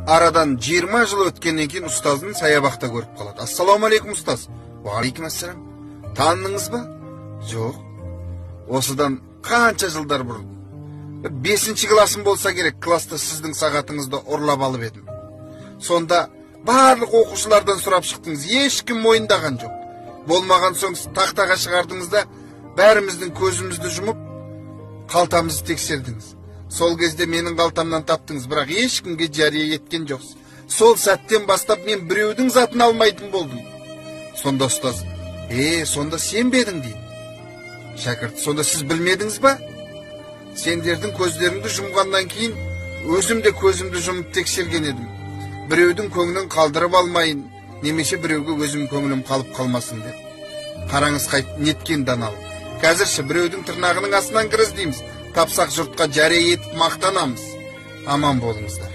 Aradan 20 жыл өткеннен кейін ұстаздың саябақта көріп қалады. Ассаламу алейкум ұстаз. Уалейкум ассалам. Таныңыз ба? Жоқ. Осыдан қанша жылдар бұрын 5-ші классым болса керек, класста сіздің сағатыңызды ұрлап алып едім. Сонда барлық оқушылардан сұрап шықтыңыз, ешкім мойындаған жоқ. Болмаған соң тақтаға шығардыңыз да бәріміздің көзімізді жұмып қалтамызды тексердіңіз. Сол кезде менің қалтамнан таптыңыз, бірақ ешкімге жария еткен жоқсыз. Сол сәттен бастап мен біреудің затын алмайтын болдым. Сонда ұстаз, сонда сен бе едің дейді. Шәкірт, сонда сіз білмедіңіз ба? Сендердің көздеріңді жұмғаннан кейін өзім де көзімді жұмып тексерген едім. Біреудің көңілін қалдырып алмайын, немесе біреуге өзім көңілім қалып қалмасын деп. Қараңыз қайт неткен даналық. Қазірші біреудің тырнағының астынан кір іздейміз, тапсақ жұртқа жария етіп мақтанамыз. Аман болыңыздар.